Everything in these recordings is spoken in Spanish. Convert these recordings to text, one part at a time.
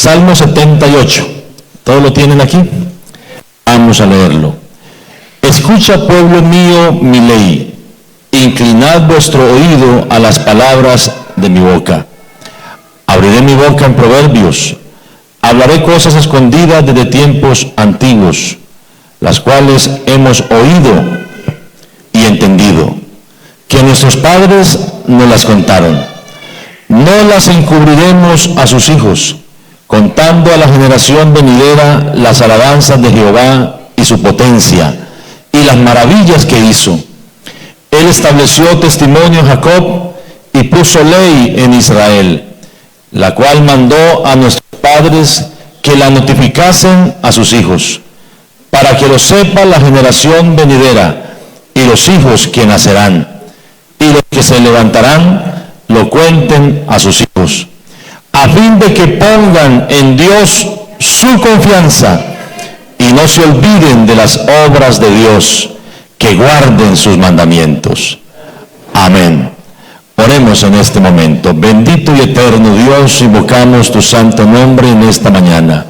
Salmo 78. ¿Todos lo tienen aquí? Vamos a leerlo. Escucha, pueblo mío, mi ley. Inclinad vuestro oído a las palabras de mi boca. Abriré mi boca en proverbios. Hablaré cosas escondidas desde tiempos antiguos, las cuales hemos oído y entendido, que nuestros padres nos las contaron. No las encubriremos a sus hijos, contando a la generación venidera las alabanzas de Jehová y su potencia, y las maravillas que hizo. Él estableció testimonio en Jacob y puso ley en Israel, la cual mandó a nuestros padres que la notificasen a sus hijos, para que lo sepa la generación venidera y los hijos que nacerán, y los que se levantarán lo cuenten a sus hijos, a fin de que pongan en Dios su confianza y no se olviden de las obras de Dios, que guarden sus mandamientos. Amén. Oremos en este momento. Bendito y eterno Dios, invocamos tu santo nombre en esta mañana.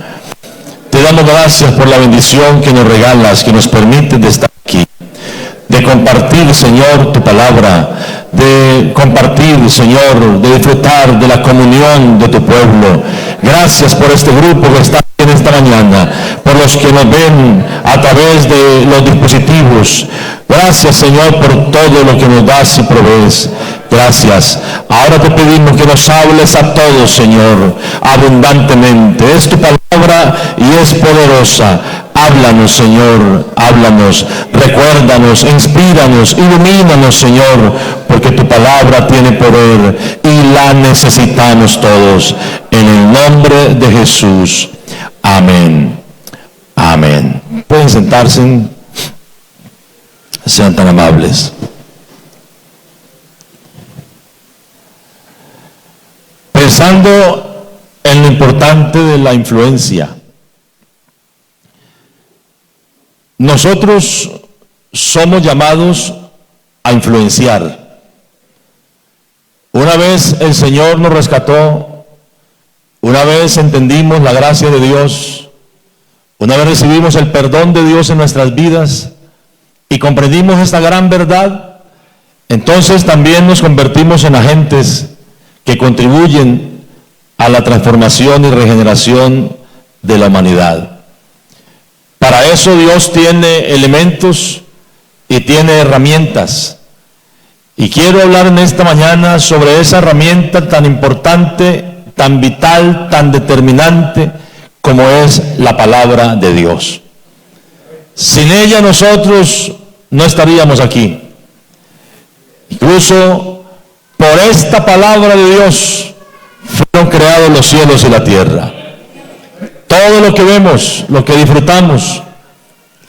Te damos gracias por la bendición que nos regalas, que nos permite de estar aquí, de compartir, Señor, tu palabra, de compartir, Señor, de disfrutar de la comunión de tu pueblo. Gracias por este grupo que está en esta mañana, por los que nos ven a través de los dispositivos. Gracias, Señor, por todo lo que nos das y provees. Gracias. Ahora te pedimos que nos hables a todos, Señor, abundantemente. Es tu palabra y es poderosa. Háblanos, Señor, háblanos, recuérdanos, inspíranos, ilumínanos, Señor, porque tu palabra tiene poder y la necesitamos todos. En el nombre de Jesús. Amén. Amén. Pueden sentarse. Sean tan amables. Pensando en lo importante de la influencia. Nosotros somos llamados a influenciar. Una vez el Señor nos rescató, una vez entendimos la gracia de Dios, una vez recibimos el perdón de Dios en nuestras vidas y comprendimos esta gran verdad, entonces también nos convertimos en agentes que contribuyen a la transformación y regeneración de la humanidad. Para eso Dios tiene elementos y tiene herramientas. Y quiero hablar en esta mañana sobre esa herramienta tan importante, tan vital, tan determinante, como es la palabra de Dios. Sin ella nosotros no estaríamos aquí. Incluso por esta palabra de Dios fueron creados los cielos y la tierra. Todo lo que vemos, lo que disfrutamos,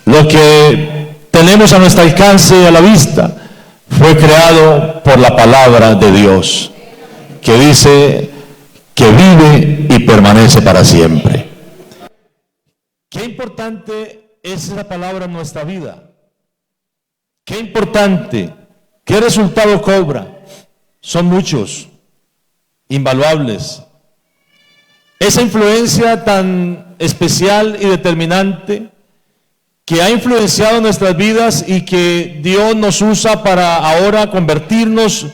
lo que tenemos a nuestro alcance y a la vista, fue creado por la palabra de Dios, que dice que vive y permanece para siempre. Qué importante es esa palabra en nuestra vida. Qué importante, qué resultado cobra. Son muchos, invaluables. Esa influencia tan especial y determinante que ha influenciado nuestras vidas y que Dios nos usa para ahora convertirnos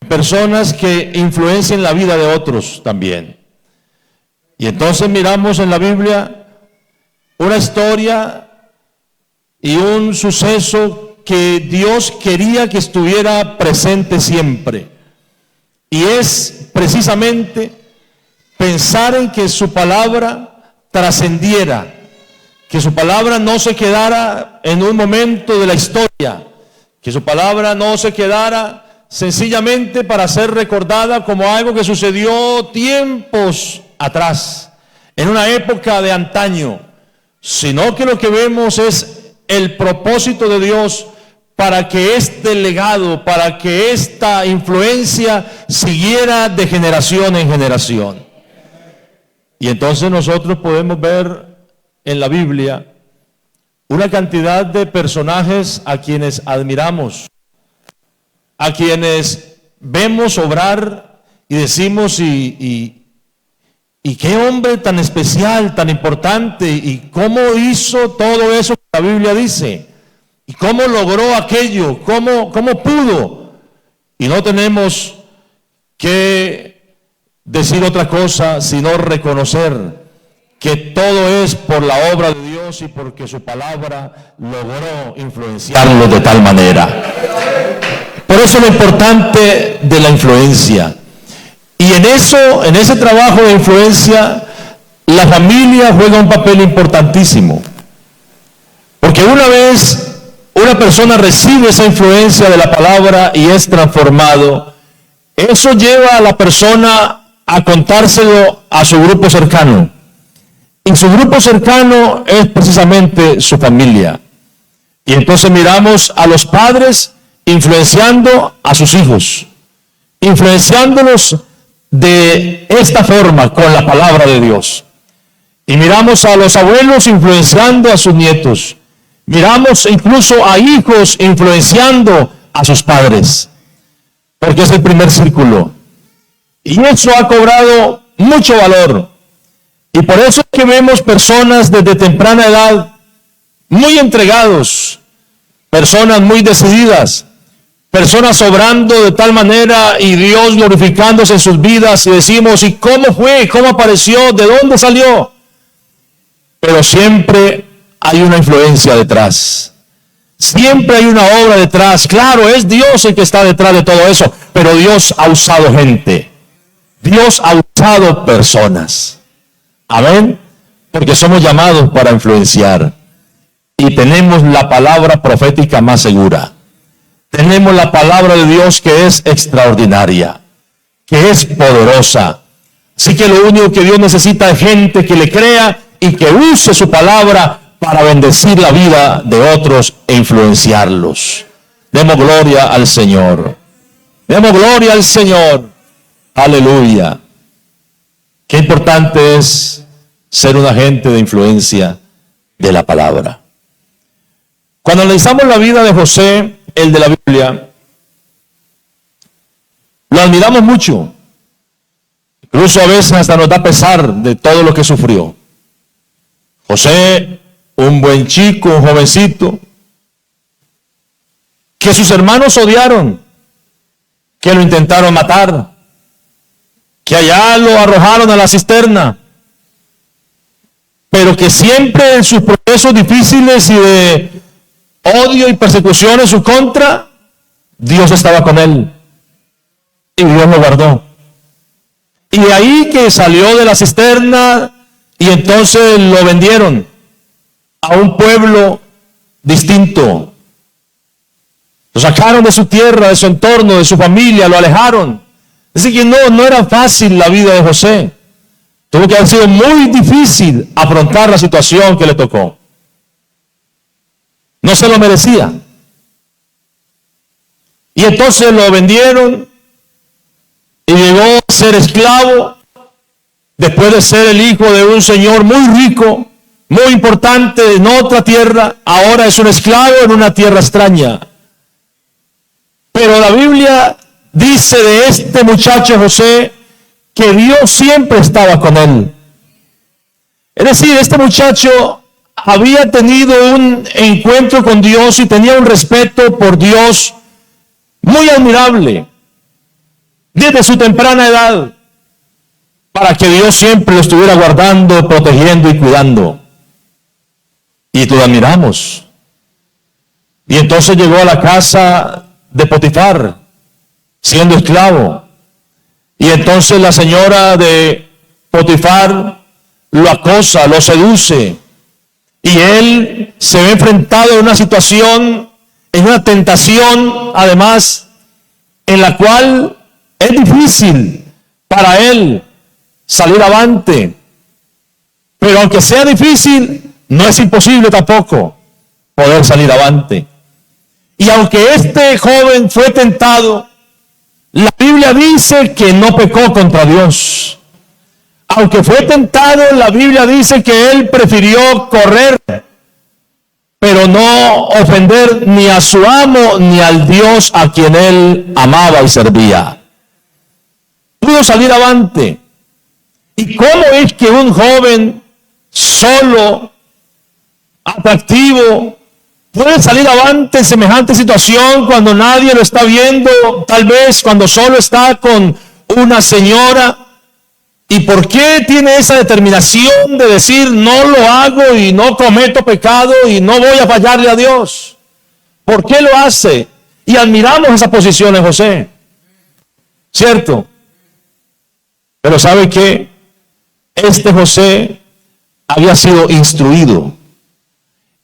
en personas que influencien la vida de otros también. Y entonces miramos en la Biblia una historia y un suceso que Dios quería que estuviera presente siempre. Y es precisamente pensar en que su palabra trascendiera, que su palabra no se quedara en un momento de la historia, que su palabra no se quedara sencillamente para ser recordada como algo que sucedió tiempos atrás, en una época de antaño, sino que lo que vemos es el propósito de Dios para que este legado, para que esta influencia siguiera de generación en generación. Y entonces nosotros podemos ver en la Biblia una cantidad de personajes a quienes admiramos, a quienes vemos obrar y decimos y Y qué hombre tan especial, tan importante, y cómo hizo todo eso que la Biblia dice, y cómo logró aquello, cómo pudo. Y no tenemos que decir otra cosa, sino reconocer que todo es por la obra de Dios y porque su palabra logró influenciarlo de tal manera. Por eso lo importante de la influencia. Y en ese trabajo de influencia, la familia juega un papel importantísimo. Porque una vez una persona recibe esa influencia de la palabra y es transformado, eso lleva a la persona a contárselo a su grupo cercano. Y su grupo cercano es precisamente su familia. Y entonces miramos a los padres influenciando a sus hijos, influenciándolos de esta forma, con la palabra de Dios. Y miramos a los abuelos influenciando a sus nietos. Miramos incluso a hijos influenciando a sus padres, porque es el primer círculo. Y eso ha cobrado mucho valor. Y por eso es que vemos personas desde temprana edad muy entregados, personas muy decididas, personas obrando de tal manera y Dios glorificándose en sus vidas, y decimos, ¿y cómo fue? ¿Cómo apareció? ¿De dónde salió? Pero siempre hay una influencia detrás. Siempre hay una obra detrás. Claro, es Dios el que está detrás de todo eso, pero Dios ha usado gente. Dios ha usado personas. Amén. Porque somos llamados para influenciar. Y tenemos la palabra profética más segura. Tenemos la palabra de Dios que es extraordinaria, que es poderosa. Así que lo único que Dios necesita es gente que le crea y que use su palabra para bendecir la vida de otros e influenciarlos. Demos gloria al Señor. Demos gloria al Señor. Aleluya. Qué importante es ser un agente de influencia de la palabra. Cuando analizamos la vida de José, el de la Biblia, lo admiramos mucho. Incluso a veces hasta nos da pesar de todo lo que sufrió. José, un buen chico, un jovencito, que sus hermanos odiaron, que lo intentaron matar, que allá lo arrojaron a la cisterna, pero que siempre en sus procesos difíciles y de odio y persecución en su contra, Dios estaba con él y Dios lo guardó. Y de ahí que salió de la cisterna y entonces lo vendieron a un pueblo distinto. Lo sacaron de su tierra, de su entorno, de su familia, lo alejaron. Así que no era fácil la vida de José. Tuvo que haber sido muy difícil afrontar la situación que le tocó. No se lo merecía. Y entonces lo vendieron y llegó a ser esclavo después de ser el hijo de un señor muy rico, muy importante en otra tierra. Ahora es un esclavo en una tierra extraña. Pero la Biblia dice de este muchacho José que Dios siempre estaba con él. Es decir, este muchacho había tenido un encuentro con Dios y tenía un respeto por Dios muy admirable desde su temprana edad, para que Dios siempre lo estuviera guardando, protegiendo y cuidando. Y lo admiramos. Y entonces llegó a la casa de Potifar, siendo esclavo. Y entonces la señora de Potifar lo acosa, lo seduce. Y él se ve enfrentado a una situación, en una tentación, además, en la cual es difícil para él salir avante. Pero aunque sea difícil, no es imposible tampoco poder salir avante. Y aunque este joven fue tentado, la Biblia dice que no pecó contra Dios. Aunque fue tentado, la Biblia dice que él prefirió correr, pero no ofender ni a su amo ni al Dios a quien él amaba y servía. Pudo salir avante. ¿Y cómo es que un joven solo, atractivo, puede salir avante en semejante situación cuando nadie lo está viendo? Tal vez cuando solo está con una señora. ¿Y por qué tiene esa determinación de decir no lo hago y no cometo pecado y no voy a fallarle a Dios? ¿Por qué lo hace? Y admiramos esa posición en José, ¿cierto? Pero ¿sabe qué? Este José había sido instruido,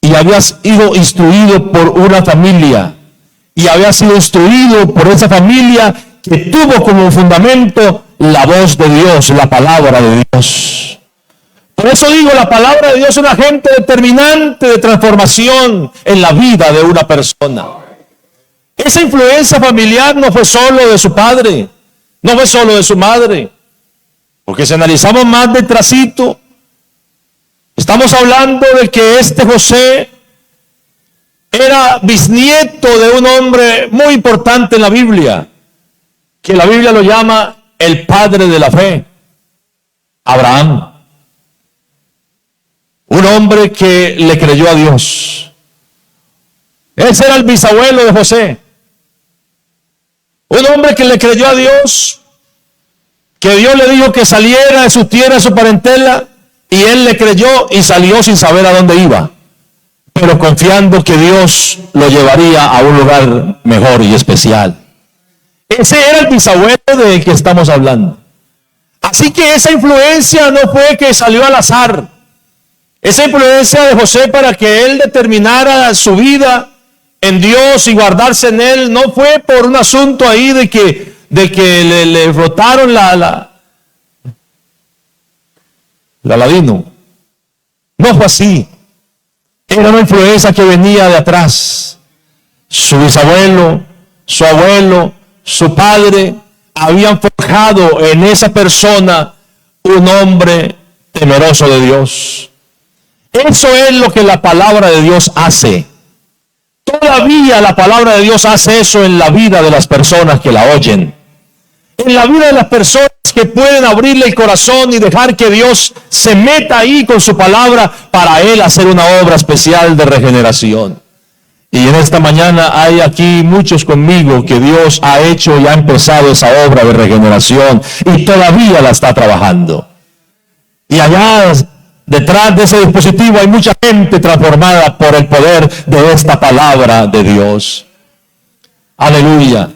y había sido instruido por una familia, y había sido instruido por esa familia que tuvo como fundamento la voz de Dios, la palabra de Dios. Por eso digo, la palabra de Dios es un agente determinante de transformación en la vida de una persona. Esa influencia familiar no fue solo de su padre, no fue solo de su madre, porque si analizamos más detrásito, estamos hablando de que este José era bisnieto de un hombre muy importante en la Biblia, que la Biblia lo llama el padre de la fe, Abraham. Un hombre que le creyó a Dios. Ese era el bisabuelo de José. Un hombre que le creyó a Dios, que Dios le dijo que saliera de su tierra, de su parentela, y él le creyó y salió sin saber a dónde iba, pero confiando que Dios lo llevaría a un lugar mejor y especial. Ese era el bisabuelo del que estamos hablando. Así que esa influencia no fue que salió al azar. Esa influencia de José para que él determinara su vida en Dios y guardarse en él, no fue por un asunto ahí de que le frotaron la ladino. No fue así. Era una influencia que venía de atrás. Su bisabuelo, su abuelo, su padre habían forjado en esa persona un hombre temeroso de Dios. Eso es lo que la palabra de Dios hace. Todavía la palabra de Dios hace eso en la vida de las personas que la oyen. En la vida de las personas que pueden abrirle el corazón y dejar que Dios se meta ahí con su palabra para él hacer una obra especial de regeneración. Y en esta mañana hay aquí muchos conmigo que Dios ha hecho y ha empezado esa obra de regeneración y todavía la está trabajando. Y allá detrás de ese dispositivo hay mucha gente transformada por el poder de esta palabra de Dios. Aleluya.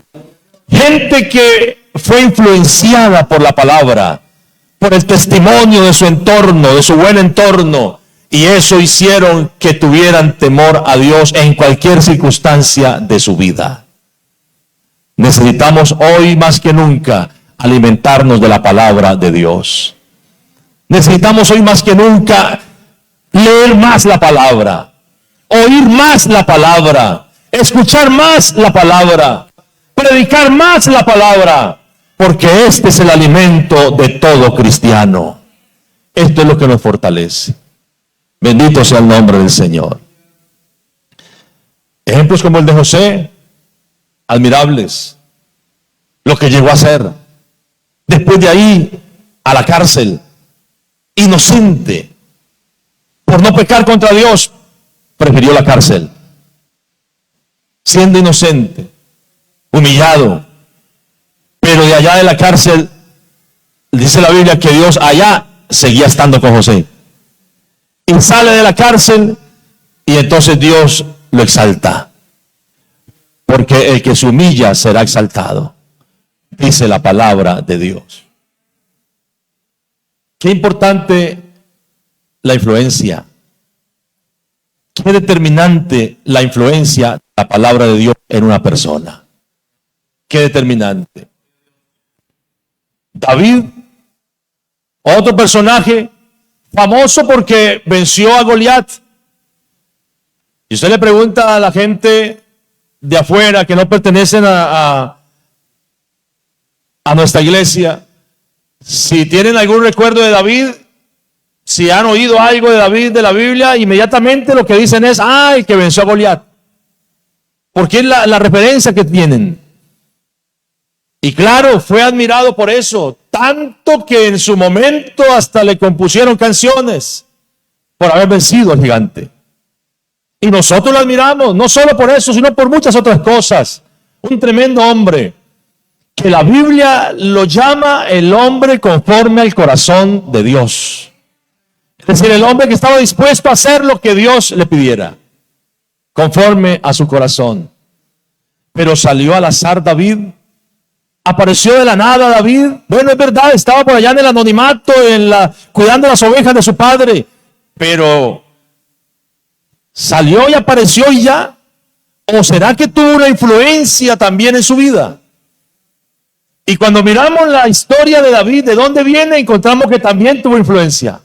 Gente que fue influenciada por la palabra, por el testimonio de su entorno, de su buen entorno, y eso hicieron que tuvieran temor a Dios en cualquier circunstancia de su vida. Necesitamos hoy más que nunca alimentarnos de la palabra de Dios. Necesitamos hoy más que nunca leer más la palabra, oír más la palabra, escuchar más la palabra, predicar más la palabra, porque este es el alimento de todo cristiano. Esto es lo que nos fortalece. Bendito sea el nombre del Señor. Ejemplos como el de José, admirables. Lo que llegó a hacer. Después de ahí, a la cárcel. Inocente. Por no pecar contra Dios, prefirió la cárcel. Siendo inocente, humillado. Pero de allá de la cárcel, dice la Biblia que Dios allá seguía estando con José. Y sale de la cárcel y entonces Dios lo exalta. Porque el que se humilla será exaltado. Dice la palabra de Dios. Qué importante la influencia. Qué determinante la influencia de la palabra de Dios en una persona. Qué determinante. David, otro personaje famoso porque venció a Goliat. Y usted le pregunta a la gente de afuera que no pertenecen a nuestra iglesia, si tienen algún recuerdo de David, si han oído algo de David de la Biblia, inmediatamente lo que dicen es, el que venció a Goliat. Porque es la referencia que tienen. Y claro, fue admirado por eso. tanto que en su momento hasta le compusieron canciones por haber vencido al gigante. Y nosotros lo admiramos, no solo por eso, sino por muchas otras cosas. Un tremendo hombre, que la Biblia lo llama el hombre conforme al corazón de Dios. Es decir, el hombre que estaba dispuesto a hacer lo que Dios le pidiera, conforme a su corazón. Pero salió al azar David, apareció de la nada David. Bueno, es verdad, estaba por allá en el anonimato, cuidando las ovejas de su padre, pero salió y apareció y ya. ¿O será que tuvo una influencia también en su vida? Y cuando miramos la historia de David, ¿de dónde viene? Encontramos que también tuvo influencia.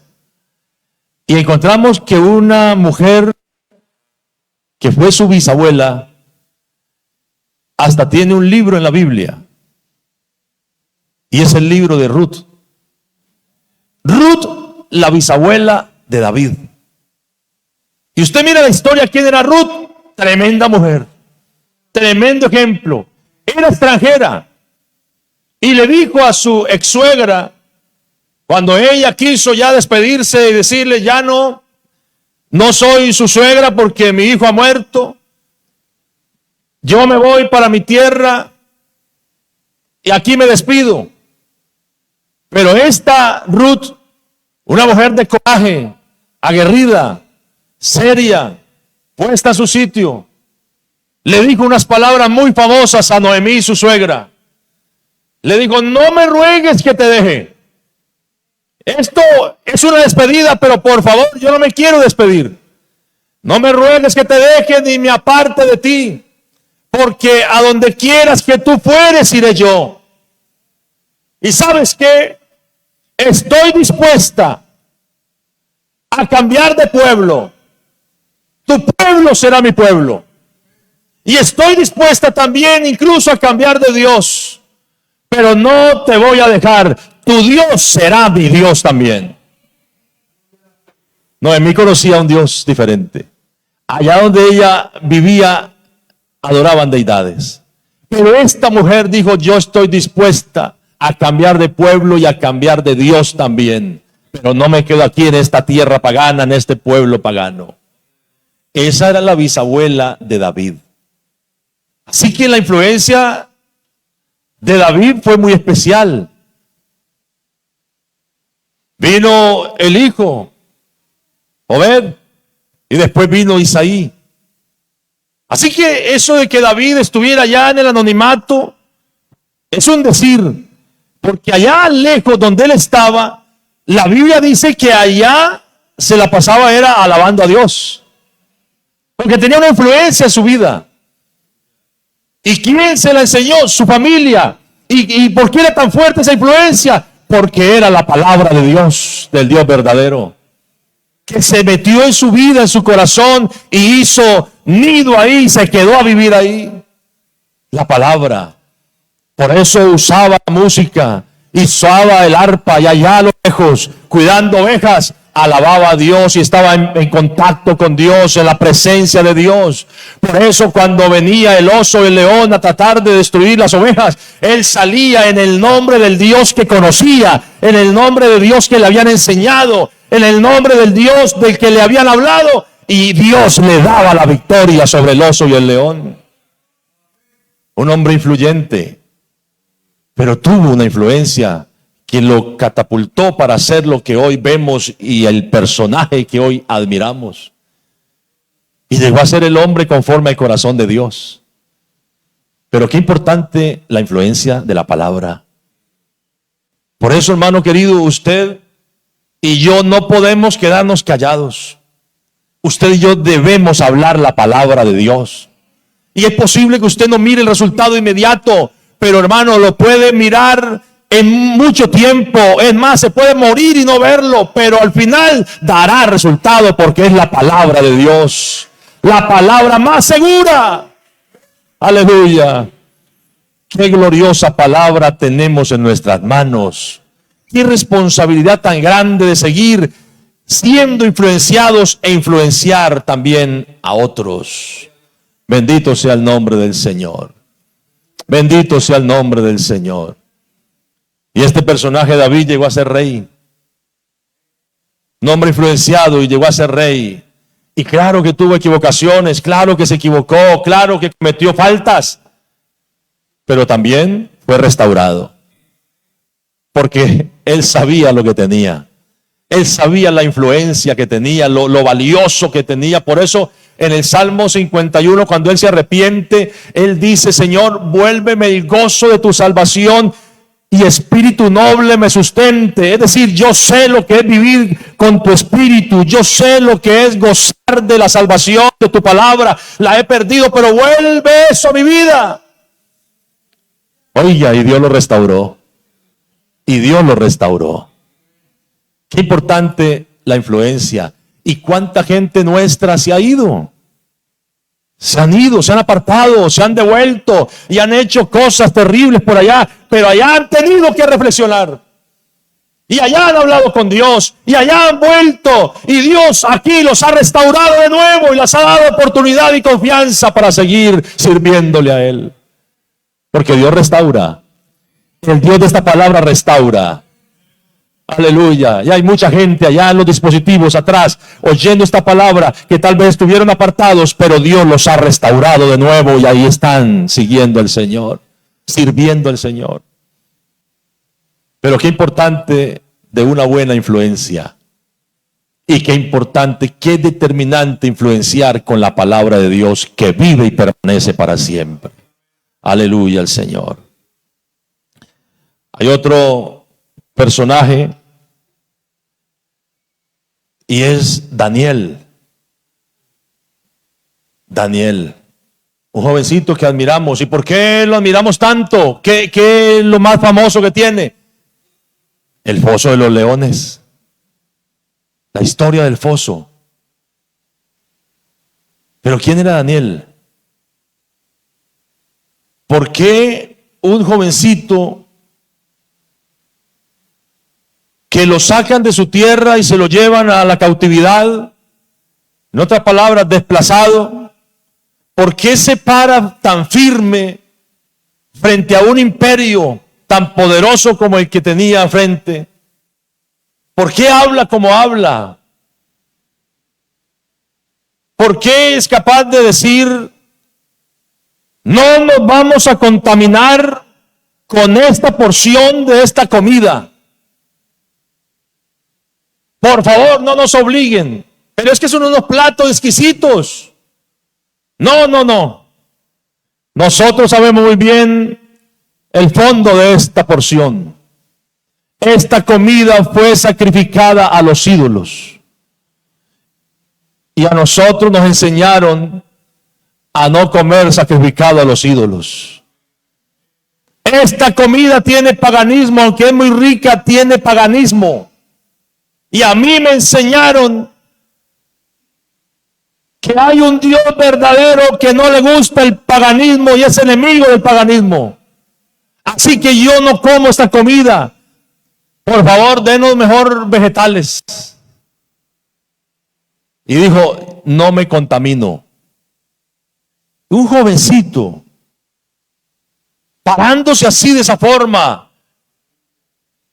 Y encontramos que una mujer que fue su bisabuela, hasta tiene un libro en la Biblia. Y es el libro de Ruth. Ruth, la bisabuela de David. Y usted mira la historia, ¿quién era Ruth? Tremenda mujer, tremendo ejemplo. Era extranjera. Y le dijo a su ex suegra, cuando ella quiso ya despedirse y decirle, ya no soy su suegra porque mi hijo ha muerto, yo me voy para mi tierra y aquí me despido. Pero esta Ruth, una mujer de coraje, aguerrida, seria, puesta a su sitio, le dijo unas palabras muy famosas a Noemí, su suegra. Le dijo, no me ruegues que te deje. Esto es una despedida, pero por favor, yo no me quiero despedir. No me ruegues que te deje ni me aparte de ti, porque a donde quieras que tú fueres, iré yo. Y ¿sabes qué? Estoy dispuesta a cambiar de pueblo. Tu pueblo será mi pueblo. Y estoy dispuesta también incluso a cambiar de Dios. Pero no te voy a dejar. Tu Dios será mi Dios también. Noemí conocía un Dios diferente. Allá donde ella vivía, adoraban deidades. Pero esta mujer dijo, yo estoy dispuesta a cambiar de pueblo y a cambiar de Dios también. Pero no me quedo aquí en esta tierra pagana, en este pueblo pagano. Esa era la bisabuela de David. Así que la influencia de David fue muy especial. Vino el hijo, Obed, y después vino Isaí. Así que eso de que David estuviera allá en el anonimato es un decir, porque allá lejos donde él estaba, la Biblia dice que allá se la pasaba era alabando a Dios, porque tenía una influencia en su vida. ¿Y quién se la enseñó? Su familia. ¿Y por qué era tan fuerte esa influencia? Porque era la palabra de Dios, del Dios verdadero, que se metió en su vida, en su corazón, y hizo nido ahí, se quedó a vivir ahí. La palabra. Por eso usaba música, usaba el arpa, y allá a lo lejos, cuidando ovejas, alababa a Dios y estaba en contacto con Dios, en la presencia de Dios. Por eso cuando venía el oso y el león a tratar de destruir las ovejas, él salía en el nombre del Dios que conocía, en el nombre de Dios que le habían enseñado, en el nombre del Dios del que le habían hablado, y Dios le daba la victoria sobre el oso y el león. Un hombre influyente, pero tuvo una influencia que lo catapultó para ser lo que hoy vemos y el personaje que hoy admiramos. Y llegó a ser el hombre conforme al corazón de Dios. Pero qué importante la influencia de la palabra. Por eso, hermano querido, usted y yo no podemos quedarnos callados. Usted y yo debemos hablar la palabra de Dios. Y es posible que usted no mire el resultado inmediato, pero hermano, lo puede mirar en mucho tiempo. Es más, se puede morir y no verlo, pero al final dará resultado porque es la palabra de Dios, la palabra más segura. Aleluya. Qué gloriosa palabra tenemos en nuestras manos. Qué responsabilidad tan grande de seguir siendo influenciados e influenciar también a otros. Bendito sea el nombre del Señor. Bendito sea el nombre del Señor. Y este personaje David llegó a ser rey. Un hombre influenciado y llegó a ser rey. Y claro que tuvo equivocaciones, claro que se equivocó, claro que cometió faltas. Pero también fue restaurado. Porque él sabía lo que tenía. Él sabía la influencia que tenía, lo valioso que tenía. Por eso en el Salmo 51, cuando él se arrepiente, él dice: Señor, vuélveme el gozo de tu salvación y espíritu noble me sustente. Es decir, yo sé lo que es vivir con tu espíritu. Yo sé lo que es gozar de la salvación de tu palabra. La he perdido, pero vuelve eso a mi vida. Oiga, y Dios lo restauró. Y Dios lo restauró. Qué importante la influencia. ¿Y cuánta gente nuestra se ha ido? Se han ido, se han apartado, se han devuelto y han hecho cosas terribles por allá, pero allá han tenido que reflexionar. Y allá han hablado con Dios, y allá han vuelto, y Dios aquí los ha restaurado de nuevo y les ha dado oportunidad y confianza para seguir sirviéndole a Él. Porque Dios restaura. El Dios de esta palabra restaura. Aleluya. Y hay mucha gente allá en los dispositivos atrás oyendo esta palabra que tal vez estuvieron apartados, pero Dios los ha restaurado de nuevo y ahí están siguiendo al Señor, sirviendo al Señor. Pero qué importante de una buena influencia. Y qué importante, qué determinante influenciar con la palabra de Dios que vive y permanece para siempre. Aleluya al Señor. Hay otro personaje y es Daniel. Daniel, un jovencito que admiramos. ¿Y por qué lo admiramos tanto? ¿Qué es lo más famoso que tiene? El foso de los leones. La historia del foso. Pero ¿quién era Daniel? ¿Por qué un jovencito que lo sacan de su tierra y se lo llevan a la cautividad, en otras palabras, desplazado? ¿Por qué se para tan firme frente a un imperio tan poderoso como el que tenía frente? ¿Por qué habla como habla? ¿Por qué es capaz de decir: no nos vamos a contaminar con esta porción de esta comida? Por favor, no nos obliguen. Pero es que son unos platos exquisitos. No. Nosotros sabemos muy bien el fondo de esta porción. Esta comida fue sacrificada a los ídolos. Y a nosotros nos enseñaron a no comer sacrificado a los ídolos. Esta comida tiene paganismo, aunque es muy rica, tiene paganismo. Y a mí me enseñaron que hay un Dios verdadero que no le gusta el paganismo y es enemigo del paganismo. Así que yo no como esta comida. Por favor, denos mejor vegetales. Y dijo: no me contamino. Un jovencito parándose así de esa forma,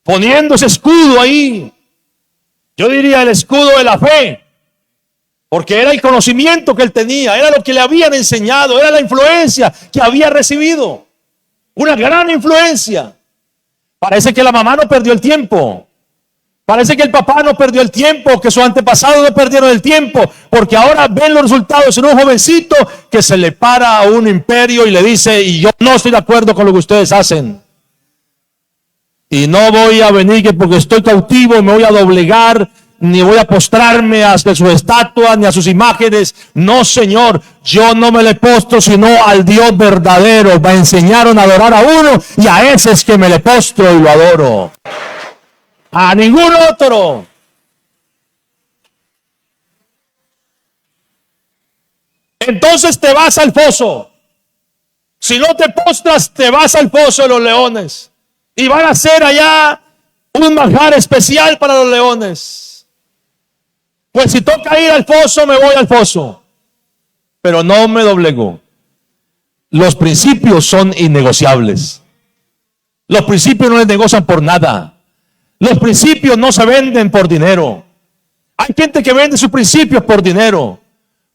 poniendo ese escudo ahí. Yo diría el escudo de la fe, porque era el conocimiento que él tenía, era lo que le habían enseñado, era la influencia que había recibido. Una gran influencia. Parece que la mamá no perdió el tiempo. Parece que el papá no perdió el tiempo, que sus antepasados no perdieron el tiempo, porque ahora ven los resultados en un jovencito que se le para a un imperio y le dice: y yo no estoy de acuerdo con lo que ustedes hacen. Y no voy a venir que porque estoy cautivo me voy a doblegar, ni voy a postrarme hasta sus estatuas, ni a sus imágenes. No, Señor, yo no me le postro, sino al Dios verdadero. Me enseñaron a adorar a uno y a ese es que me le postro y lo adoro. A ningún otro. Entonces te vas al foso. Si no te postras, te vas al foso de los leones. Y van a hacer allá un manjar especial para los leones. Pues si toca ir al foso, me voy al foso. Pero no me doblego. Los principios son innegociables. Los principios no les negocian por nada. Los principios no se venden por dinero. Hay gente que vende sus principios por dinero.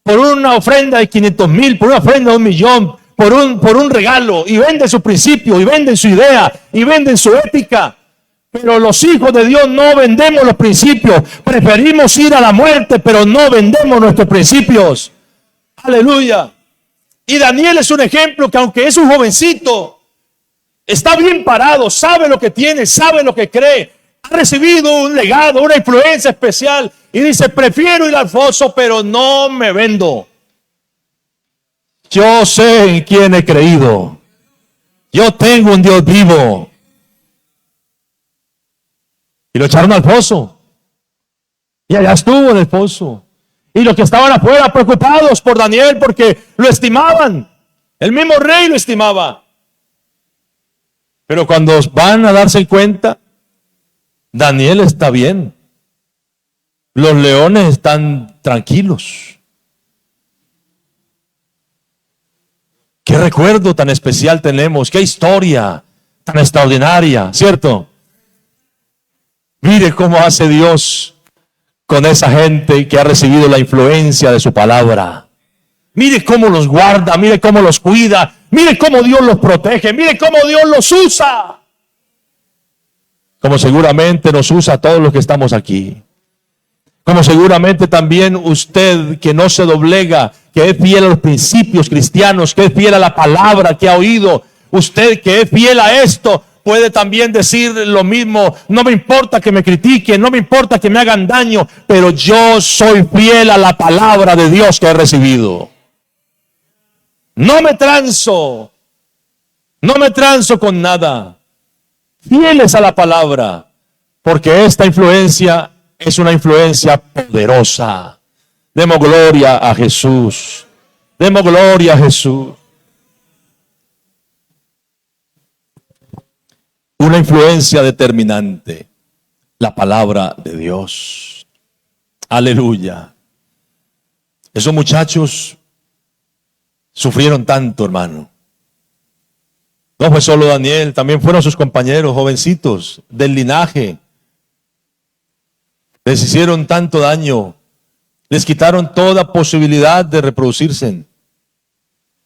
Por una ofrenda de 500,000, por una ofrenda de 1,000,000, por un regalo. Y venden sus principios, y venden su idea, y venden su ética. Pero los hijos de Dios no vendemos los principios. Preferimos ir a la muerte, pero no vendemos nuestros principios. Aleluya. Y Daniel es un ejemplo que aunque es un jovencito, está bien parado, sabe lo que tiene, sabe lo que cree. Ha recibido un legado, una influencia especial. Y dice, prefiero ir al foso, pero no me vendo. Yo sé en quién he creído. Yo tengo un Dios vivo. Y lo echaron al foso. Y allá estuvo en el foso. Y los que estaban afuera preocupados por Daniel porque lo estimaban. El mismo rey lo estimaba. Pero cuando van a darse cuenta, Daniel está bien. Los leones están tranquilos. Qué recuerdo tan especial tenemos, qué historia tan extraordinaria, ¿cierto? Mire cómo hace Dios con esa gente que ha recibido la influencia de su palabra. Mire cómo los guarda, mire cómo los cuida, mire cómo Dios los protege, mire cómo Dios los usa. Como seguramente nos usa a todos los que estamos aquí. Como seguramente también usted que no se doblega, que es fiel a los principios cristianos, que es fiel a la palabra que ha oído. Usted que es fiel a esto puede también decir lo mismo. No me importa que me critiquen, no me importa que me hagan daño, pero yo soy fiel a la palabra de Dios que he recibido. No me transo con nada. Fieles a la palabra, porque esta influencia es una influencia poderosa. Demos gloria a Jesús. Demos gloria a Jesús. Una influencia determinante. La palabra de Dios. Aleluya. Esos muchachos sufrieron tanto, hermano. No fue solo Daniel, también fueron sus compañeros jovencitos del linaje. Les hicieron tanto daño, les quitaron toda posibilidad de reproducirse.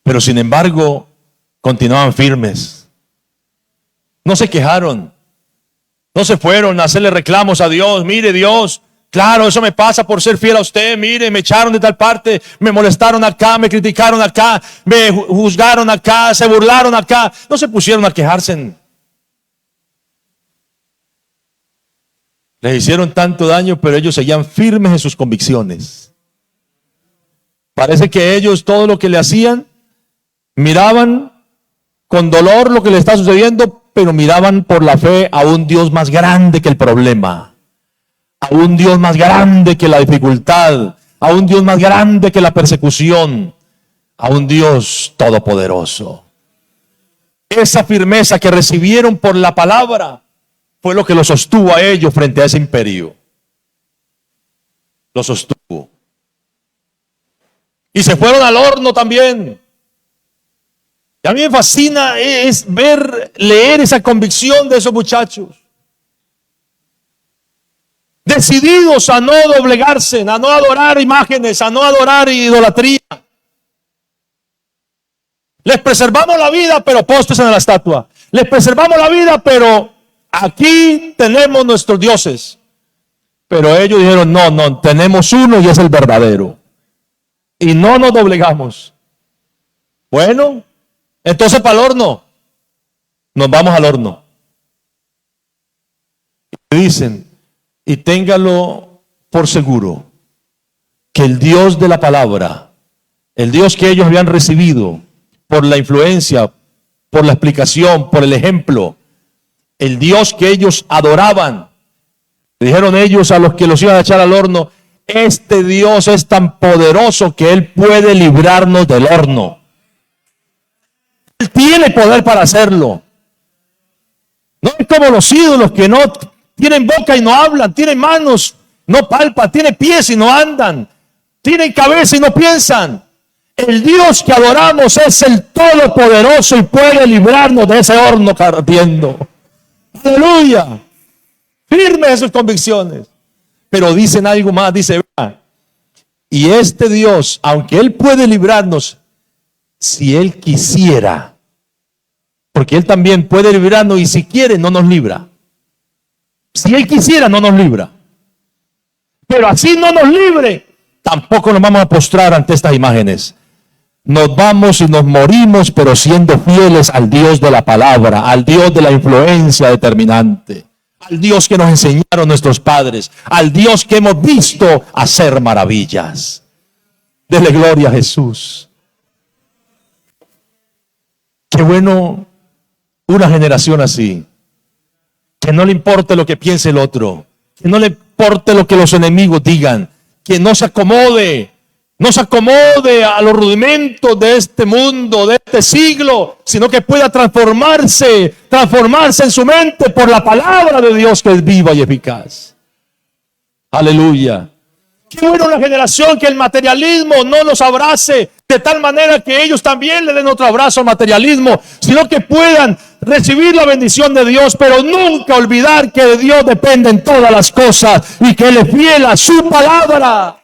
Pero sin embargo, continuaban firmes. No se quejaron, no se fueron a hacerle reclamos a Dios. Mire Dios, claro, eso me pasa por ser fiel a usted. Mire, me echaron de tal parte, me molestaron acá, me criticaron acá, me juzgaron acá, se burlaron acá. No se pusieron a quejarse. Les hicieron tanto daño, pero ellos seguían firmes en sus convicciones. Parece que ellos todo lo que le hacían, miraban con dolor lo que le está sucediendo, pero miraban por la fe a un Dios más grande que el problema. A un Dios más grande que la dificultad, a un Dios más grande que la persecución, a un Dios todopoderoso. Esa firmeza que recibieron por la palabra fue lo que los sostuvo a ellos frente a ese imperio. Los sostuvo. Y se fueron al horno también. Y a mí me fascina es leer esa convicción de esos muchachos. Decididos a no doblegarse, a no adorar imágenes, a no adorar idolatría. Les preservamos la vida, pero postres en la estatua. Les preservamos la vida, pero aquí tenemos nuestros dioses. Pero ellos dijeron, no, tenemos uno y es el verdadero. Y no nos doblegamos. Bueno, entonces para el horno. Nos vamos al horno. Y dicen, y téngalo por seguro, que el Dios de la palabra, el Dios que ellos habían recibido por la influencia, por la explicación, por el ejemplo, el Dios que ellos adoraban, dijeron ellos a los que los iban a echar al horno, este Dios es tan poderoso que Él puede librarnos del horno. Él tiene poder para hacerlo. No es como los ídolos que no tienen boca y no hablan, tienen manos, no palpan, tienen pies y no andan, tienen cabeza y no piensan. El Dios que adoramos es el Todopoderoso y puede librarnos de ese horno ardiendo. Aleluya. Firmes en sus convicciones. Pero dicen algo más, dice, vea, y este Dios, aunque Él puede librarnos, si Él quisiera, porque Él también puede librarnos y si quiere no nos libra. Si Él quisiera no nos libra. Pero así no nos libre, tampoco nos vamos a postrar ante estas imágenes. Nos vamos y nos morimos, pero siendo fieles al Dios de la palabra, al Dios de la influencia determinante, al Dios que nos enseñaron nuestros padres, al Dios que hemos visto hacer maravillas. Dele gloria a Jesús. Qué bueno una generación así, que no le importe lo que piense el otro, que no le importe lo que los enemigos digan, que no se acomode a los rudimentos de este mundo, de este siglo, sino que pueda transformarse en su mente por la palabra de Dios que es viva y eficaz. Aleluya. Qué bueno una generación que el materialismo no los abrace de tal manera que ellos también le den otro abrazo al materialismo, sino que puedan recibir la bendición de Dios, pero nunca olvidar que de Dios dependen todas las cosas y que Él es fiel a su palabra.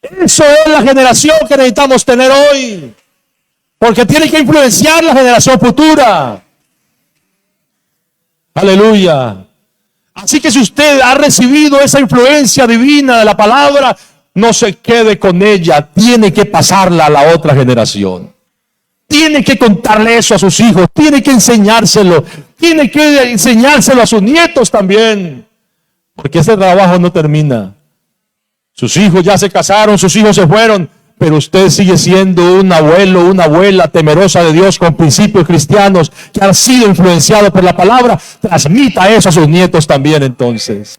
Eso es la generación que necesitamos tener hoy, porque tiene que influenciar la generación futura. Aleluya. Así que si usted ha recibido esa influencia divina de la palabra, no se quede con ella, tiene que pasarla a la otra generación. Tiene que contarle eso a sus hijos, tiene que enseñárselo a sus nietos también, porque ese trabajo no termina. Sus hijos ya se casaron, sus hijos se fueron, pero usted sigue siendo un abuelo, una abuela temerosa de Dios con principios cristianos que ha sido influenciado por la palabra. Transmita eso a sus nietos también entonces.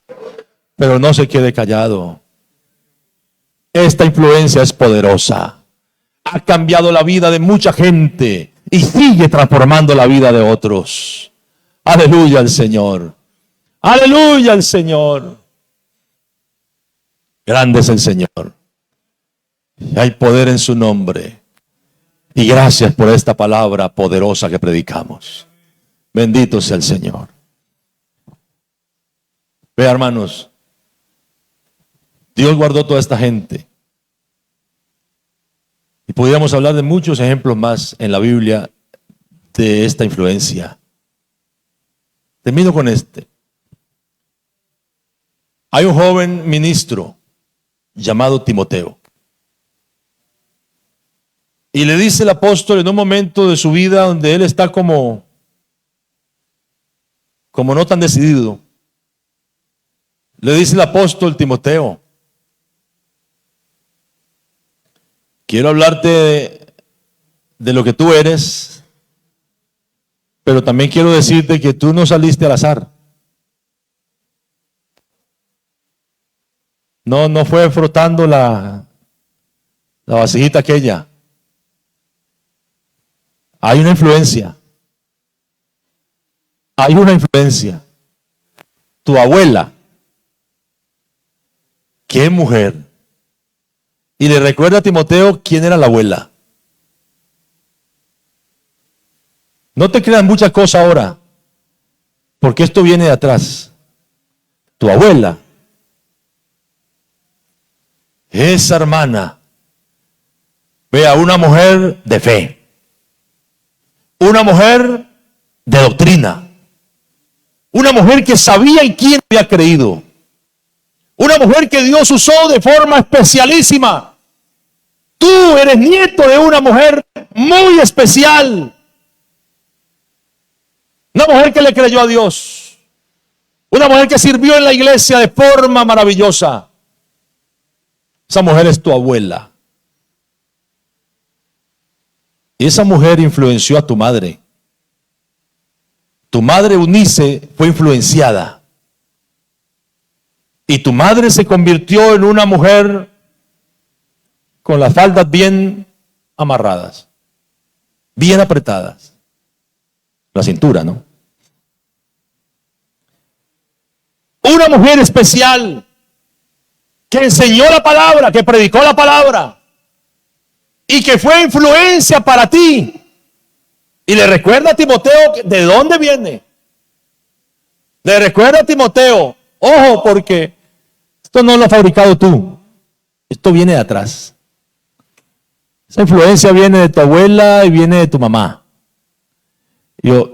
Pero no se quede callado. Esta influencia es poderosa. Ha cambiado la vida de mucha gente y sigue transformando la vida de otros. Aleluya al Señor. Aleluya al Señor. Grande es el Señor. Y hay poder en su nombre. Y gracias por esta palabra poderosa que predicamos. Bendito sea el Señor. Vea, hermanos, Dios guardó toda esta gente. Y pudiéramos hablar de muchos ejemplos más en la Biblia de esta influencia. Termino con este. Hay un joven ministro llamado Timoteo. Y le dice el apóstol en un momento de su vida donde él está como no tan decidido. Le dice el apóstol: Timoteo, quiero hablarte de lo que tú eres, pero también quiero decirte que tú no saliste al azar. No fue frotando la vasijita aquella. Hay una influencia. Hay una influencia. Tu abuela, qué mujer. Y le recuerda a Timoteo quién era la abuela. No te creas muchas cosas ahora, porque esto viene de atrás. Tu abuela, esa hermana, vea, una mujer de fe, una mujer de doctrina, una mujer que sabía en quién había creído, una mujer que Dios usó de forma especialísima. Tú eres nieto de una mujer muy especial, una mujer que le creyó a Dios, una mujer que sirvió en la iglesia de forma maravillosa. Esa mujer es tu abuela. Y esa mujer influenció a tu madre. Tu madre Eunice fue influenciada. Y tu madre se convirtió en una mujer con las faldas bien amarradas, bien apretadas. La cintura, ¿no? Una mujer especial que enseñó la palabra, que predicó la palabra y que fue influencia para ti. Y le recuerda a Timoteo de dónde viene. Le recuerda a Timoteo, ojo, porque esto no lo has fabricado tú. Esto viene de atrás. Esa influencia viene de tu abuela y viene de tu mamá.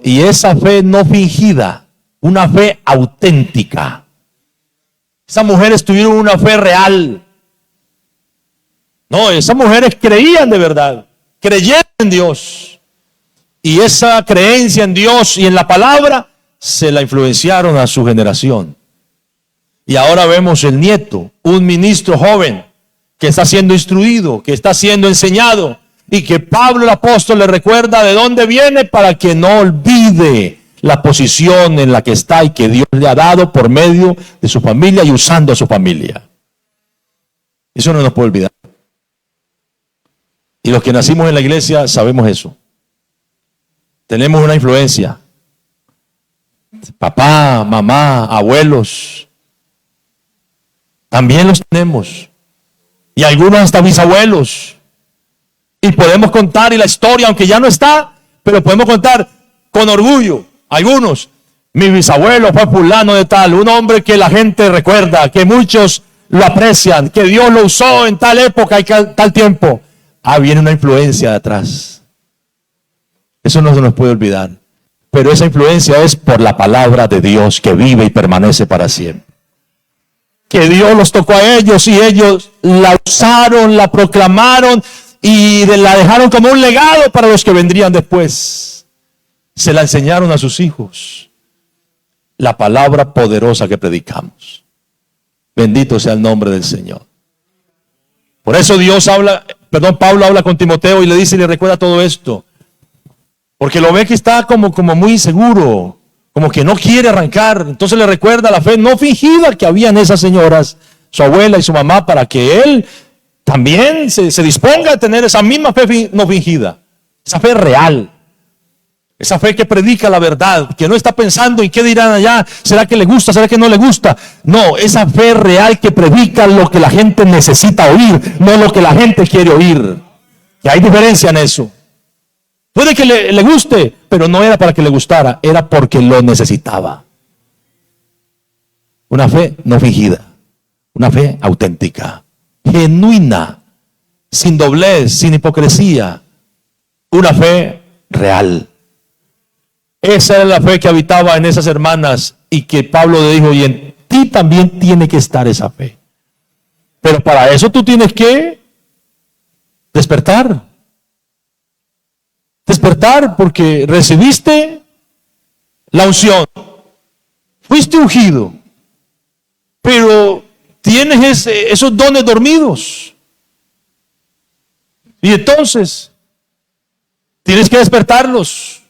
Y esa fe no fingida, una fe auténtica. Esas mujeres tuvieron una fe real. No, esas mujeres creían de verdad, creyeron en Dios. Y esa creencia en Dios y en la palabra se la influenciaron a su generación. Y ahora vemos el nieto, un ministro joven que está siendo instruido, que está siendo enseñado, y que Pablo el apóstol le recuerda de dónde viene para que no olvide la posición en la que está y que Dios le ha dado por medio de su familia y usando a su familia. Eso no nos puede olvidar. Y los que nacimos en la iglesia sabemos eso. Tenemos una influencia. Papá, mamá, abuelos. También los tenemos. Y algunos hasta bisabuelos. Y podemos contar, y la historia, aunque ya no está, pero podemos contar con orgullo. Algunos, mi bisabuelo fue fulano de tal, un hombre que la gente recuerda, que muchos lo aprecian, que Dios lo usó en tal época y tal tiempo. Viene una influencia de atrás. Eso no se nos puede olvidar. Pero esa influencia es por la palabra de Dios que vive y permanece para siempre. Que Dios los tocó a ellos y ellos la usaron, la proclamaron y la dejaron como un legado para los que vendrían después. Se la enseñaron a sus hijos. La palabra poderosa que predicamos. Bendito sea el nombre del Señor. Por eso Pablo habla con Timoteo y le dice y le recuerda todo esto. Porque lo ve que está como muy inseguro, como que no quiere arrancar. Entonces le recuerda la fe no fingida que había en esas señoras, su abuela y su mamá, para que él también se disponga a tener esa misma fe no fingida. Esa fe real. Esa fe que predica la verdad, que no está pensando en qué dirán allá, será que le gusta, será que no le gusta. No, esa fe real que predica lo que la gente necesita oír, no lo que la gente quiere oír. Y hay diferencia en eso. Puede que le guste, pero no era para que le gustara, era porque lo necesitaba. Una fe no fingida, una fe auténtica, genuina, sin doblez, sin hipocresía, una fe real. Esa era la fe que habitaba en esas hermanas y que Pablo le dijo, y en ti también tiene que estar esa fe. Pero para eso tú tienes que despertar. Despertar porque recibiste la unción, fuiste ungido, pero tienes esos dones dormidos. Y entonces tienes que despertarlos.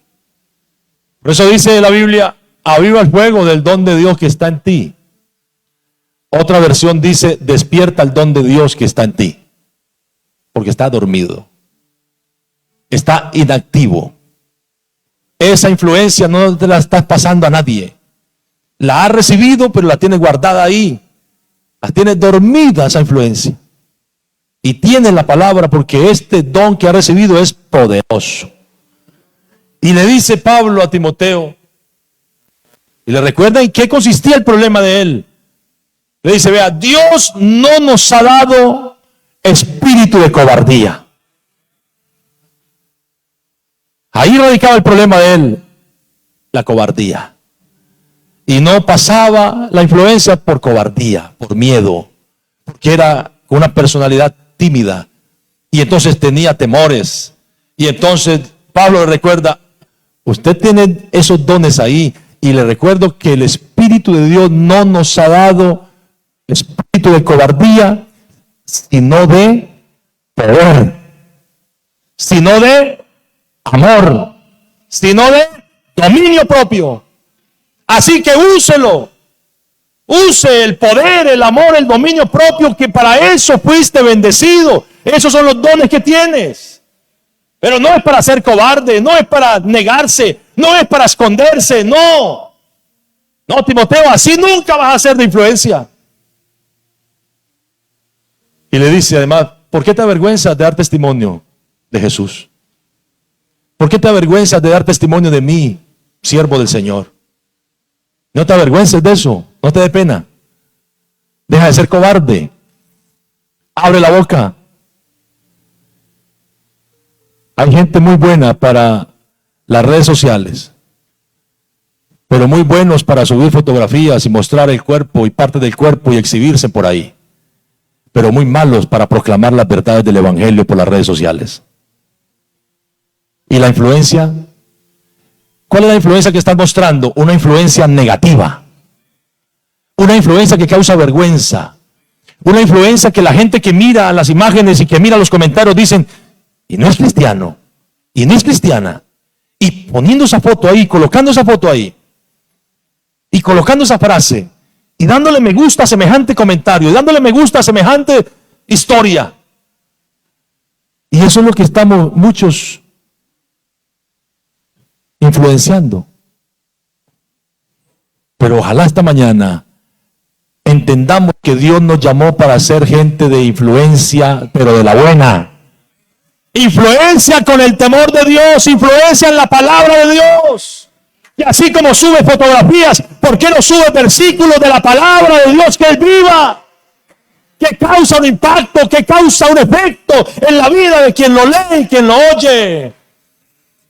Por eso dice la Biblia, aviva el fuego del don de Dios que está en ti. Otra versión dice, despierta el don de Dios que está en ti, porque está dormido. Está inactivo. Esa influencia no te la estás pasando a nadie. La has recibido, pero la tienes guardada ahí. La tienes dormida esa influencia. Y tienes la palabra porque este don que ha recibido es poderoso. Y le dice Pablo a Timoteo, y le recuerda en qué consistía el problema de él. Le dice, vea, Dios no nos ha dado espíritu de cobardía. Ahí radicaba el problema de él, la cobardía. Y no pasaba la influencia por cobardía, por miedo, porque era una personalidad tímida. Y entonces tenía temores. Y entonces Pablo le recuerda, usted tiene esos dones ahí. Y le recuerdo que el Espíritu de Dios no nos ha dado espíritu de cobardía, sino de poder, sino de amor, sino de dominio propio. Así que úselo. Use el poder, el amor, el dominio propio, que para eso fuiste bendecido. Esos son los dones que tienes. Pero no es para ser cobarde, no es para negarse, no es para esconderse, no. No, Timoteo, así nunca vas a ser de influencia. Y le dice además, ¿por qué te avergüenzas de dar testimonio de Jesús? ¿Por qué te avergüenzas de dar testimonio de mí, siervo del Señor? No te avergüences de eso, no te dé pena. Deja de ser cobarde. Abre la boca. Hay gente muy buena para las redes sociales, pero muy buenos para subir fotografías y mostrar el cuerpo y parte del cuerpo y exhibirse por ahí, pero muy malos para proclamar las verdades del Evangelio por las redes sociales. ¿Y la influencia? ¿Cuál es la influencia que están mostrando? Una influencia negativa, una influencia que causa vergüenza, una influencia que la gente que mira las imágenes y que mira los comentarios dicen, y no es cristiano, y no es cristiana, y poniendo esa foto ahí, colocando esa foto ahí, y colocando esa frase, y dándole me gusta a semejante comentario, y dándole me gusta a semejante historia. Y eso es lo que estamos muchos influenciando. Pero ojalá esta mañana entendamos que Dios nos llamó para ser gente de influencia, pero de la buena. Influencia con el temor de Dios, influencia en la palabra de Dios. Y así como sube fotografías, ¿por qué no sube versículos de la palabra de Dios que es viva? Que causa un impacto, que causa un efecto en la vida de quien lo lee y quien lo oye.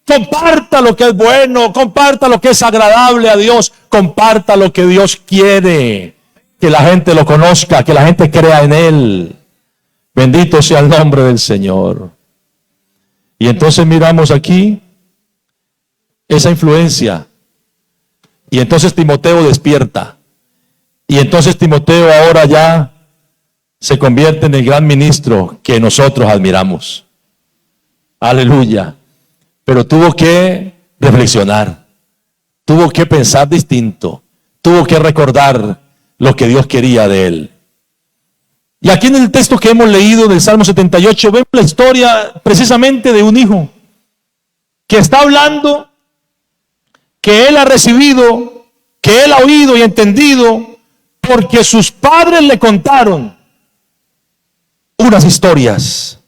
Comparta lo que es bueno, comparta lo que es agradable a Dios, comparta lo que Dios quiere. Que la gente lo conozca, que la gente crea en Él. Bendito sea el nombre del Señor. Y entonces miramos aquí esa influencia. Y entonces Timoteo despierta. Y entonces Timoteo ahora ya se convierte en el gran ministro que nosotros admiramos. Aleluya. Pero tuvo que reflexionar. Tuvo que pensar distinto. Tuvo que recordar lo que Dios quería de él. Y aquí en el texto que hemos leído del Salmo 78, vemos la historia precisamente de un hijo que está hablando, que él ha recibido, que él ha oído y entendido, porque sus padres le contaron unas historias.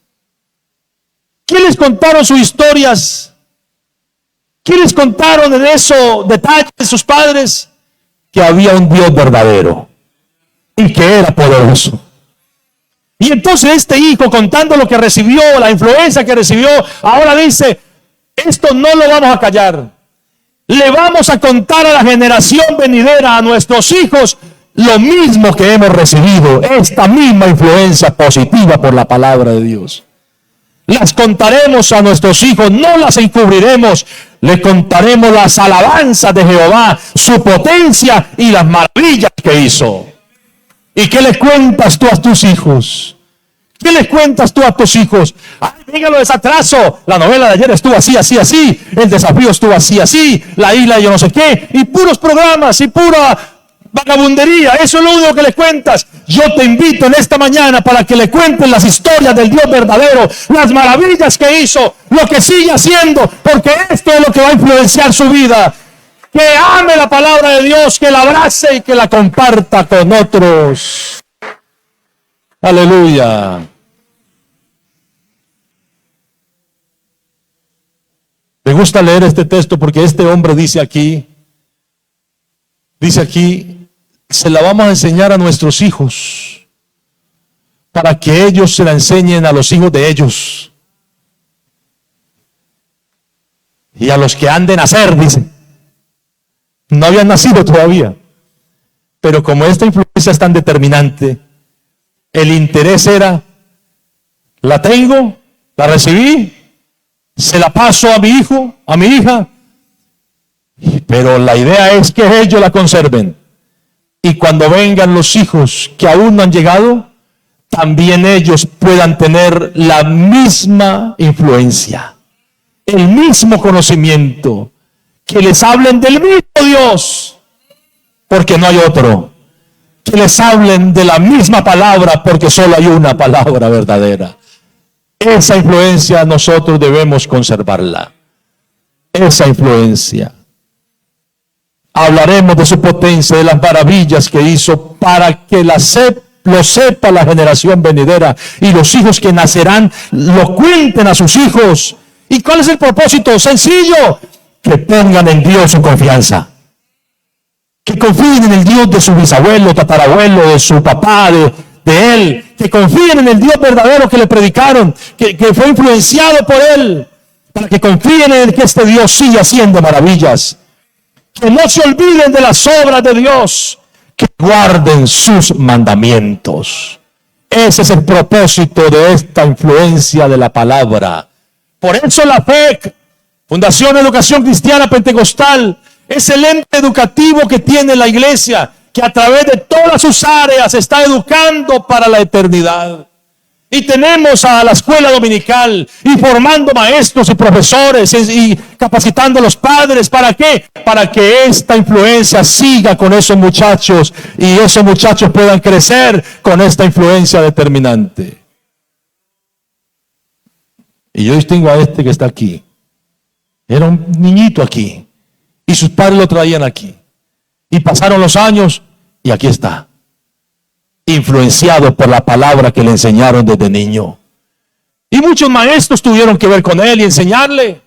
¿Qué les contaron sus historias? ¿Qué les contaron en esos detalles de sus padres? Que había un Dios verdadero y que era poderoso. Y entonces este hijo, contando lo que recibió, la influencia que recibió, ahora dice, esto no lo vamos a callar. Le vamos a contar a la generación venidera, a nuestros hijos, lo mismo que hemos recibido, esta misma influencia positiva por la palabra de Dios. Las contaremos a nuestros hijos, no las encubriremos. Le contaremos las alabanzas de Jehová, su potencia y las maravillas que hizo. ¿Y qué le cuentas tú a tus hijos? ¿Qué les cuentas tú a tus hijos? Ay, venga lo desatraso. La novela de ayer estuvo así, así, así. El desafío estuvo así, así. La isla yo no sé qué. Y puros programas y pura vagabundería. Eso es lo único que le cuentas. Yo te invito en esta mañana para que le cuenten las historias del Dios verdadero, las maravillas que hizo, lo que sigue haciendo, porque esto es lo que va a influenciar su vida. Que ame la palabra de Dios, que la abrace y que la comparta con otros. Aleluya. Me gusta leer este texto porque este hombre dice aquí, se la vamos a enseñar a nuestros hijos para que ellos se la enseñen a los hijos de ellos y a los que han de nacer, dice. No habían nacido todavía, pero como esta influencia es tan determinante, el interés era, la tengo, la recibí, se la paso a mi hijo, a mi hija, pero la idea es que ellos la conserven. Y cuando vengan los hijos que aún no han llegado, también ellos puedan tener la misma influencia, el mismo conocimiento, que les hablen del mismo Dios, porque no hay otro. Que les hablen de la misma palabra, porque solo hay una palabra verdadera. Esa influencia nosotros debemos conservarla. Esa influencia. Hablaremos de su potencia, de las maravillas que hizo, para que lo sepa la generación venidera, y los hijos que nacerán lo cuenten a sus hijos. ¿Y cuál es el propósito? Sencillo, que pongan en Dios su confianza. que confíen en el Dios de su bisabuelo, tatarabuelo, de su papá, de él, que confíen en el Dios verdadero que le predicaron, que fue influenciado por él, para que confíen en que este Dios sigue haciendo maravillas, que no se olviden de las obras de Dios, que guarden sus mandamientos. Ese es el propósito de esta influencia de la palabra. Por eso la FEC, Fundación Educación Cristiana Pentecostal, es el ente educativo que tiene la iglesia, que a través de todas sus áreas está educando para la eternidad. Y tenemos a la escuela dominical y formando maestros y profesores y capacitando a los padres. ¿Para qué? Para que esta influencia siga con esos muchachos y esos muchachos puedan crecer con esta influencia determinante. Y yo distingo a este que está aquí. Era un niñito aquí y sus padres lo traían aquí. Y pasaron los años y aquí está, influenciado por la palabra que le enseñaron desde niño. Y muchos maestros tuvieron que ver con él y enseñarle.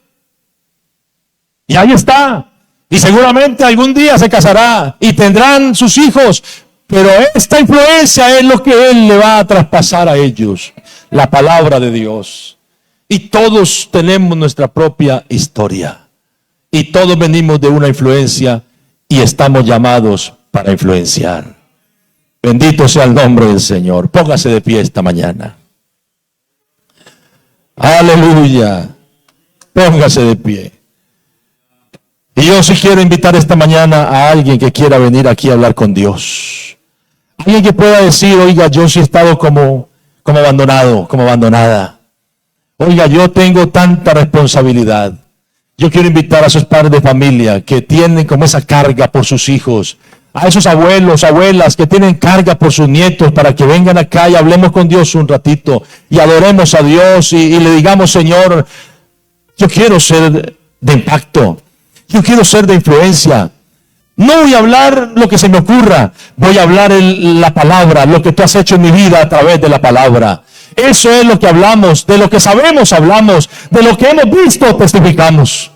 Y ahí está. Y seguramente algún día se casará y tendrán sus hijos. Pero esta influencia es lo que él le va a traspasar a ellos. La palabra de Dios. Y todos tenemos nuestra propia historia. Y todos venimos de una influencia y estamos llamados para influenciar. Bendito sea el nombre del Señor. Póngase de pie esta mañana. Aleluya. Póngase de pie. Y yo sí quiero invitar esta mañana a alguien que quiera venir aquí a hablar con Dios. Alguien que pueda decir, oiga, yo sí he estado como abandonado, como abandonada. Oiga, yo tengo tanta responsabilidad. Yo quiero invitar a esos padres de familia que tienen como esa carga por sus hijos. A esos abuelos, abuelas que tienen carga por sus nietos, para que vengan acá y hablemos con Dios un ratito y adoremos a Dios y le digamos, Señor, yo quiero ser de impacto, yo quiero ser de influencia. No voy a hablar lo que se me ocurra, voy a hablar la palabra, lo que tú has hecho en mi vida a través de la palabra. Eso es lo que hablamos, de lo que sabemos hablamos, de lo que hemos visto testificamos.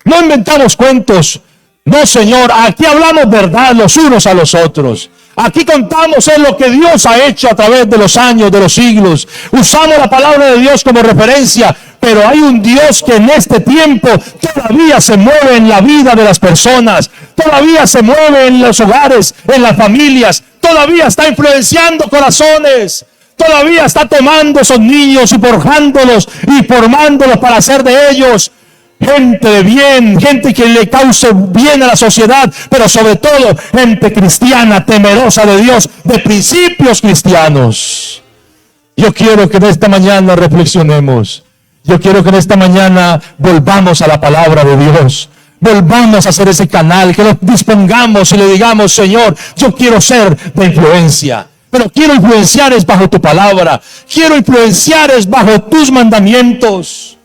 No inventamos cuentos. No, Señor, aquí hablamos verdad los unos a los otros. Aquí contamos en lo que Dios ha hecho a través de los años, de los siglos. Usamos la palabra de Dios como referencia, pero hay un Dios que en este tiempo todavía se mueve en la vida de las personas, todavía se mueve en los hogares, en las familias, todavía está influenciando corazones, todavía está tomando esos niños y forjándolos y formándolos para hacer de ellos gente de bien, gente que le cause bien a la sociedad, pero sobre todo gente cristiana, temerosa de Dios, de principios cristianos. Yo quiero que en esta mañana reflexionemos. Yo quiero que en esta mañana volvamos a la palabra de Dios. Volvamos a hacer ese canal, que lo dispongamos y le digamos, Señor, yo quiero ser de influencia. Pero quiero influenciar es bajo tu palabra. Quiero influenciar es bajo tus mandamientos.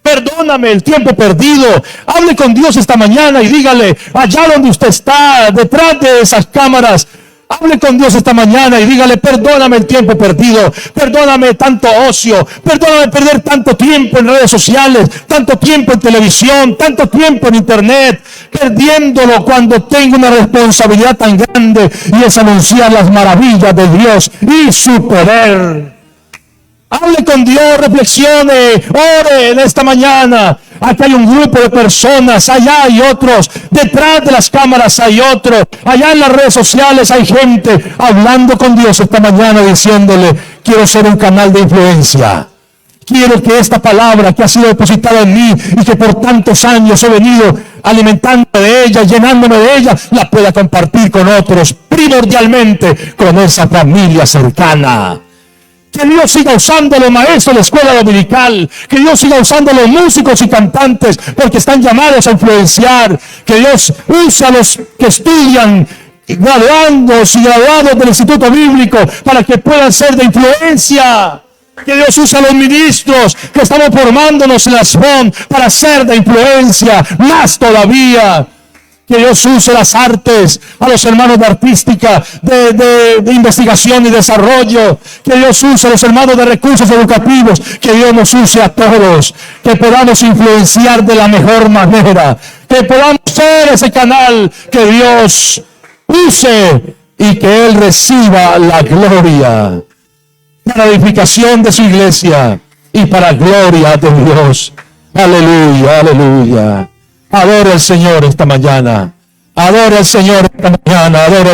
Perdóname el tiempo perdido. Hable con Dios esta mañana y dígale, allá donde usted está, detrás de esas cámaras, hable con Dios esta mañana y dígale, perdóname el tiempo perdido, perdóname tanto ocio, perdóname perder tanto tiempo en redes sociales, tanto tiempo en televisión, tanto tiempo en internet, perdiéndolo cuando tengo una responsabilidad tan grande y es anunciar las maravillas de Dios y su poder. Hable con Dios, reflexione, ore en esta mañana. Aquí hay un grupo de personas, allá hay otros, detrás de las cámaras hay otros, allá en las redes sociales hay gente hablando con Dios esta mañana diciéndole, quiero ser un canal de influencia. Quiero que esta palabra que ha sido depositada en mí y que por tantos años he venido alimentándome de ella, llenándome de ella, la pueda compartir con otros, primordialmente con esa familia cercana. Que Dios siga usando a los maestros de la escuela dominical. Que Dios siga usando a los músicos y cantantes, porque están llamados a influenciar. Que Dios use a los que estudian, graduandos y graduados del Instituto Bíblico, para que puedan ser de influencia. Que Dios use a los ministros que estamos formándonos en la SFON para ser de influencia, más todavía. Que Dios use las artes, a los hermanos de artística, de investigación y desarrollo. Que Dios use a los hermanos de recursos educativos. Que Dios nos use a todos. Que podamos influenciar de la mejor manera. Que podamos ser ese canal que Dios use y que Él reciba la gloria para la edificación de su iglesia y para gloria de Dios. Aleluya, aleluya. Adora al Señor esta mañana. Adora al Señor esta mañana. Adora